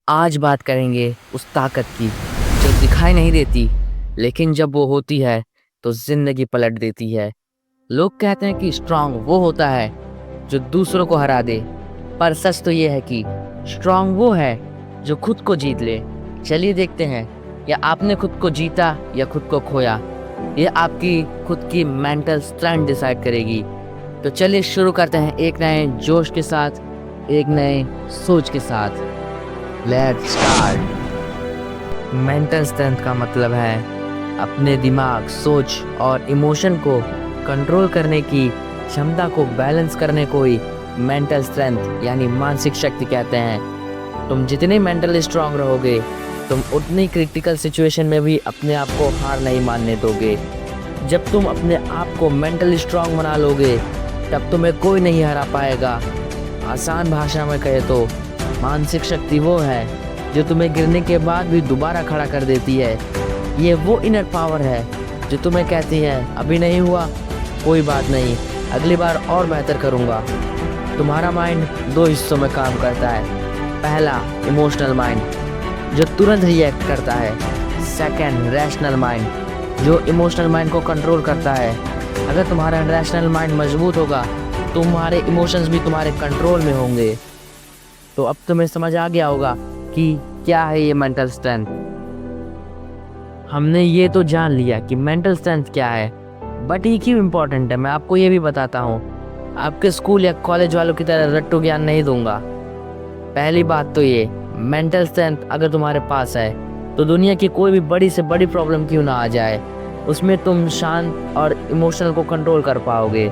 आज बात करेंगे उस ताकत की जो दिखाई नहीं देती, लेकिन जब वो होती है तो जिंदगी पलट देती है। लोग कहते हैं कि स्ट्रांग वो होता है जो दूसरों को हरा दे, पर सच तो ये है कि स्ट्रांग वो है जो खुद को जीत ले। चलिए देखते हैं, या आपने खुद को जीता या खुद को खोया, ये आपकी खुद की मेंटल स्ट्रेंथ डिसाइड करेगी। तो चलिए शुरू करते हैं एक नए जोश के साथ, एक नए सोच के साथ। Let's start. मेंटल स्ट्रेंथ का मतलब है अपने दिमाग, सोच और इमोशन को कंट्रोल करने की क्षमता को बैलेंस करने को ही मेंटल स्ट्रेंथ यानी मानसिक शक्ति कहते हैं। तुम जितने मेंटली स्ट्रांग रहोगे, तुम उतनी क्रिटिकल सिचुएशन में भी अपने आप को हार नहीं मानने दोगे। जब तुम अपने आप को मेंटली स्ट्रांग बना लोगे, तब तुम्हें कोई नहीं हरा पाएगा। आसान भाषा में कहे तो मानसिक शक्ति वो है जो तुम्हें गिरने के बाद भी दोबारा खड़ा कर देती है। ये वो इनर पावर है जो तुम्हें कहती है अभी नहीं हुआ, कोई बात नहीं, अगली बार और बेहतर करूँगा। तुम्हारा माइंड दो हिस्सों में काम करता है। पहला इमोशनल माइंड जो तुरंत रिएक्ट करता है। सेकंड रैशनल माइंड जो इमोशनल माइंड को कंट्रोल करता है। अगर तुम्हारा रैशनल माइंड मजबूत होगा, तुम्हारे इमोशंस भी तुम्हारे कंट्रोल में होंगे। तो अब तुम्हें समझ आ गया होगा कि क्या है ये मेंटल स्ट्रेंथ। हमने ये तो जान लिया कि मेंटल स्ट्रेंथ क्या है, बट ये क्यों इम्पोर्टेंट है मैं आपको ये भी बताता हूँ। आपके स्कूल या कॉलेज वालों की तरह रट्टू ज्ञान नहीं दूंगा। पहली बात तो ये, मेंटल स्ट्रेंथ अगर तुम्हारे पास है तो दुनिया की कोई भी बड़ी से बड़ी प्रॉब्लम क्यों ना आ जाए, उसमें तुम शांत और इमोशनल को कंट्रोल कर पाओगे।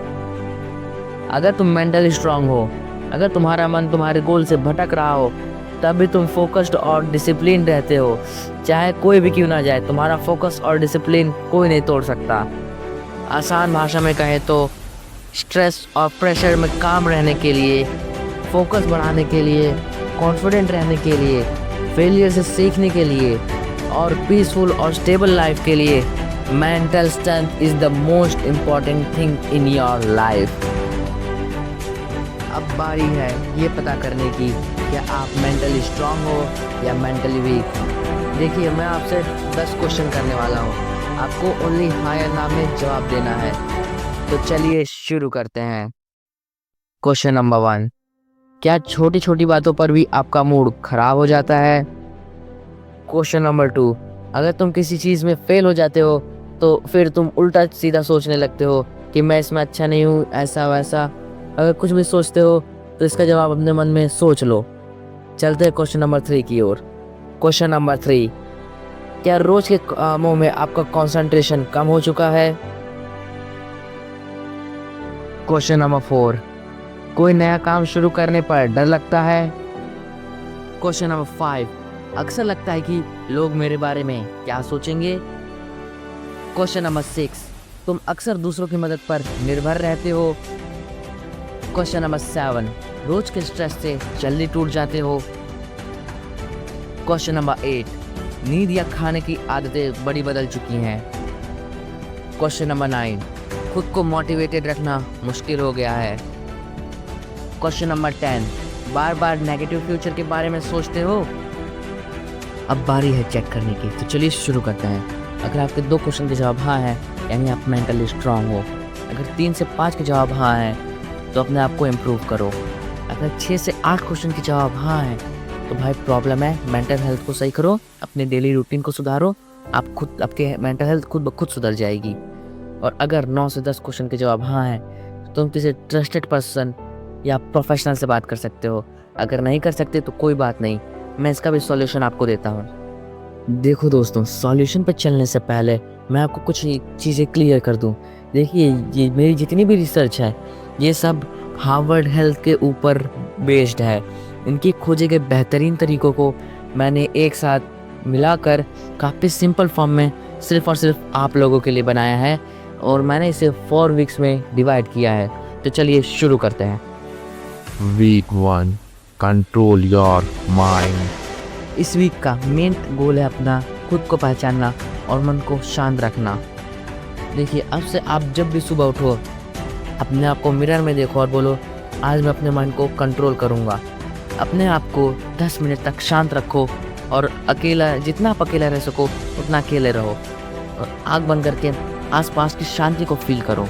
अगर तुम मेंटली स्ट्रांग हो, अगर तुम्हारा मन तुम्हारे गोल से भटक रहा हो, तब भी तुम फोकस्ड और डिसिप्लिन रहते हो। चाहे कोई भी क्यों ना जाए, तुम्हारा फोकस और डिसिप्लिन कोई नहीं तोड़ सकता। आसान भाषा में कहें तो स्ट्रेस और प्रेशर में काम रहने के लिए, फोकस बढ़ाने के लिए, कॉन्फिडेंट रहने के लिए, फेलियर से सीखने के लिए और पीसफुल और स्टेबल लाइफ के लिए mental strength is the most important thing in your life. अब बारी है ये पता करने की क्या आप मेंटली स्ट्रांग हो या मेंटली वीक। देखिए, मैं आपसे 10 क्वेश्चन करने वाला हूँ, आपको ओनली हाँ या ना में जवाब देना है। तो चलिए शुरू करते हैं। क्वेश्चन नंबर 1, क्या छोटी छोटी बातों पर भी आपका मूड खराब हो जाता है? क्वेश्चन नंबर 2, अगर तुम किसी चीज़ में फेल हो जाते हो तो फिर तुम उल्टा सीधा सोचने लगते हो कि मैं इसमें अच्छा नहीं हूँ, ऐसा वैसा। अगर कुछ भी सोचते हो तो इसका जवाब अपने मन में सोच लो। चलते हैं क्वेश्चन नंबर 3 की ओर। क्वेश्चन नंबर 3, क्या रोज के कामों में आपका कंसंट्रेशन कम हो चुका है? क्वेश्चन नंबर 4, कोई नया काम शुरू करने पर डर लगता है? क्वेश्चन नंबर 5, अक्सर लगता है कि लोग मेरे बारे में क्या सोचेंगे? क्वेश्चन नंबर 6, तुम अक्सर दूसरों की मदद पर निर्भर रहते हो? क्वेश्चन नंबर 7, रोज के स्ट्रेस से जल्दी टूट जाते हो? क्वेश्चन नंबर 8, नींद या खाने की आदतें बड़ी बदल चुकी हैं? क्वेश्चन नंबर 9, खुद को मोटिवेटेड रखना मुश्किल हो गया है? क्वेश्चन नंबर 10, बार बार नेगेटिव फ्यूचर के बारे में सोचते हो? अब बारी है चेक करने की, तो चलिए शुरू करते हैं। अगर आपके 2 क्वेश्चन के जवाब हाँ है यानी आप मेंटली स्ट्रांग हो। अगर 3 से 5 के जवाब हाँ हैं तो अपने आप को इम्प्रूव करो। अगर 6 से 8 क्वेश्चन के जवाब हाँ हैं तो भाई प्रॉब्लम है, मेंटल हेल्थ को सही करो, अपने डेली रूटीन को सुधारो, आप खुद आपके मेंटल हेल्थ खुद ब खुद सुधर जाएगी। और अगर 9 से 10 क्वेश्चन के जवाब हाँ हैं तो तुम किसी ट्रस्टेड पर्सन या प्रोफेशनल से बात कर सकते हो। अगर नहीं कर सकते तो कोई बात नहीं, मैं इसका भी सॉल्यूशन आपको देता हूँ। देखो दोस्तों, सॉल्यूशन पर चलने से पहले मैं आपको कुछ चीज़ें क्लियर कर दूँ। देखिए, ये मेरी जितनी भी रिसर्च है ये सब हार्वर्ड हेल्थ के ऊपर बेस्ड है। इनकी खोजे गए बेहतरीन तरीकों को मैंने एक साथ मिलाकर काफ़ी सिंपल फॉर्म में सिर्फ और सिर्फ आप लोगों के लिए बनाया है, और मैंने इसे 4 वीक्स में डिवाइड किया है। तो चलिए शुरू करते हैं। Week 1, control your mind. इस वीक का मेन गोल है अपना खुद को पहचानना और मन को शांत रखना। देखिए, अब से आप जब भी सुबह उठो, अपने आप को मिरर में देखो और बोलो आज मैं अपने मन को कंट्रोल करूँगा। अपने आप को 10 मिनट तक शांत रखो और अकेला, जितना आप अकेला रह सको उतना अकेले रहो, और आँख बंद करके आसपास की शांति को फील करो।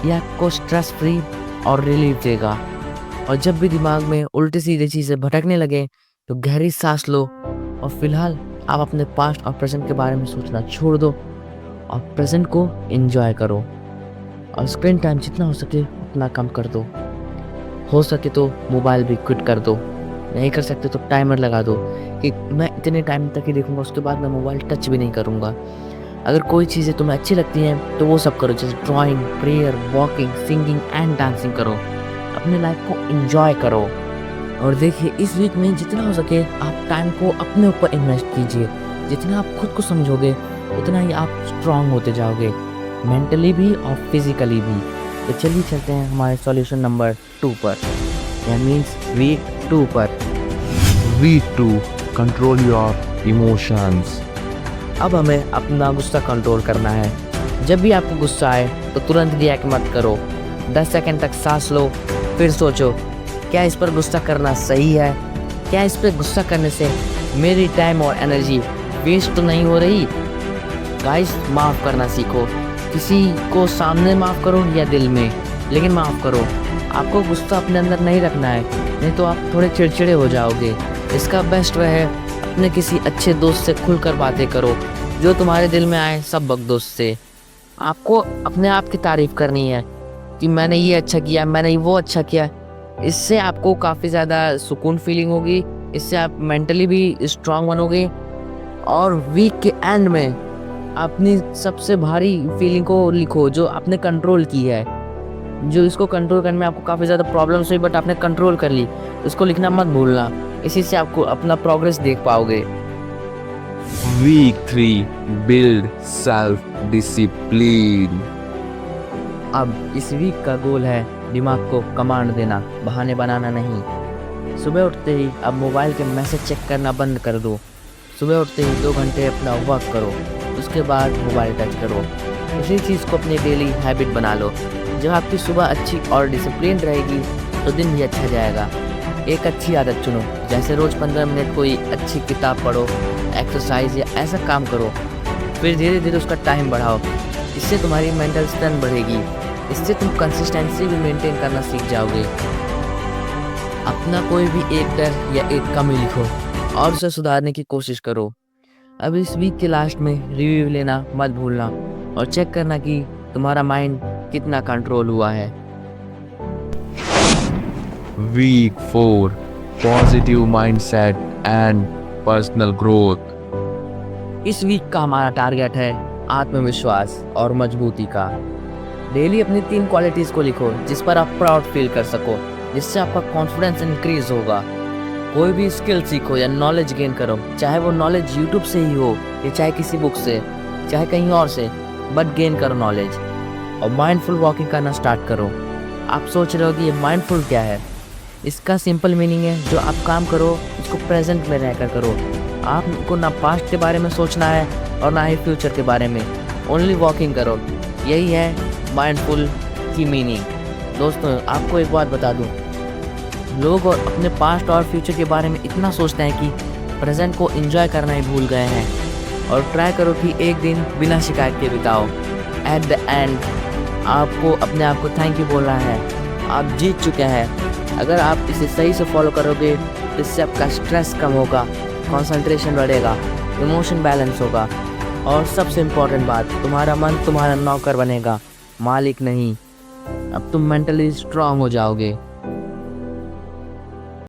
यह आपको स्ट्रेस फ्री और रिलीफ देगा। और जब भी दिमाग में उल्टी सीधी चीज़ें भटकने लगे तो गहरी सांस लो, और फिलहाल आप अपने पास्ट और प्रेजेंट के बारे में सोचना छोड़ दो और प्रेजेंट को एंजॉय करो। और स्क्रीन टाइम जितना हो सके उतना कम कर दो। हो सके तो मोबाइल भी क्विट कर दो। नहीं कर सकते तो टाइमर लगा दो कि मैं इतने टाइम तक ही देखूंगा, उसके बाद मैं मोबाइल टच भी नहीं करूंगा। अगर कोई चीज़ें तुम्हें अच्छी लगती हैं तो वो सब करो, जैसे drawing, prayer, walking, singing and dancing करो। अपने लाइफ को एंजॉय करो। और देखिए, इस वीक में जितना हो सके आप टाइम को अपने ऊपर इन्वेस्ट कीजिए। जितना आप खुद को समझोगे उतना ही आप स्ट्रांग होते जाओगे, मेंटली भी और फिजिकली भी। तो चलिए चलते हैं हमारे सॉल्यूशन नंबर 2 पर, या मीन्स वीक 2 पर। Week 2. Control your emotions. अब हमें अपना गुस्सा कंट्रोल करना है। जब भी आपको गुस्सा आए तो तुरंत रिएक्ट मत करो। 10 सेकंड तक सांस लो, फिर सोचो क्या इस पर गुस्सा करना सही है, क्या इस पर गुस्सा करने से मेरी टाइम और एनर्जी वेस्ट तो नहीं हो रही। गाइस, माफ़ करना सीखो। किसी को सामने माफ़ करो या दिल में, लेकिन माफ़ करो। आपको गुस्सा अपने अंदर नहीं रखना है, नहीं तो आप थोड़े चिड़चिड़े हो जाओगे। इसका बेस्ट वे है अपने किसी अच्छे दोस्त से खुलकर बातें करो, जो तुम्हारे दिल में आए सब बकदोस्त से। आपको अपने आप की तारीफ़ करनी है कि मैंने ये अच्छा किया, मैंने वो अच्छा किया। इससे आपको काफ़ी ज़्यादा सुकून फीलिंग होगी, इससे आप मेंटली भी स्ट्रांग बनोगे। और वीक के एंड में अपनी सबसे भारी फीलिंग को लिखो जो आपने कंट्रोल की है, जो इसको कंट्रोल करने में आपको काफ़ी ज़्यादा प्रॉब्लम्स हुई बट आपने कंट्रोल कर ली। इसको लिखना मत भूलना, इसी से आपको अपना प्रोग्रेस देख पाओगे। Week 3. Build self-discipline. अब इस वीक का गोल है दिमाग को कमांड देना, बहाने बनाना नहीं। सुबह उठते ही अब मोबाइल के मैसेज चेक करना बंद कर दो। सुबह उठते ही 2 घंटे अपना वर्क करो, उसके बाद मोबाइल टच करो। इसी चीज़ को अपनी डेली हैबिट बना लो। जब आपकी सुबह अच्छी और डिसिप्लिन रहेगी तो दिन भी अच्छा जाएगा। एक अच्छी आदत चुनो, जैसे रोज़ 15 मिनट कोई अच्छी किताब पढ़ो, एक्सरसाइज या ऐसा काम करो। फिर धीरे धीरे उसका टाइम बढ़ाओ। इससे तुम्हारी मेंटल स्ट्रेंथ बढ़ेगी। इससे तुम कंसिस्टेंसी भी मेंटेन करना सीख जाओगे। अपना कोई भी एक डर या एक कमी लिखो और उसे सुधारने की कोशिश करो। अब इस वीक के लास्ट में रिव्यू लेना मत भूलना और चेक करना कि तुम्हारा माइंड कितना कंट्रोल हुआ है। Week 4. Positive mindset and personal growth. इस वीक का हमारा टारगेट है आत्मविश्वास और मजबूती का। डेली अपनी 3 क्वालिटीज़ को लिखो जिस पर आप प्राउड फील कर सको, जिससे आपका कॉन्फिडेंस इंक्रीज होगा। कोई भी स्किल सीखो या नॉलेज गेन करो, चाहे वो नॉलेज यूट्यूब से ही हो या चाहे किसी बुक से, चाहे कहीं और से, बट गेन करो नॉलेज। और माइंडफुल वॉकिंग करना स्टार्ट करो। आप सोच रहे हो कि ये माइंडफुल क्या है? इसका सिंपल मीनिंग है जो आप काम करो उसको प्रेजेंट में रहकर करो। आपको ना पास्ट के बारे में सोचना है और ना ही फ्यूचर के बारे में, ओनली वॉकिंग करो। यही है माइंडफुल की मीनिंग। दोस्तों, आपको एक बात बता दूं, लोग और अपने पास्ट और फ्यूचर के बारे में इतना सोचते हैं कि प्रेजेंट को एंजॉय करना ही भूल गए हैं। और ट्राई करो कि एक दिन बिना शिकायत के बिताओ। एट द एंड आपको अपने आप को थैंक यू बोलना है, आप जीत चुके हैं। अगर आप इसे सही से फॉलो करोगे तो इससे आपका स्ट्रेस कम होगा, कंसंट्रेशन बढ़ेगा, इमोशन बैलेंस होगा, और सबसे इम्पोर्टेंट बात, तुम्हारा मन तुम्हारा नौकर बनेगा, मालिक नहीं। अब तुम मेंटली स्ट्रांग हो जाओगे।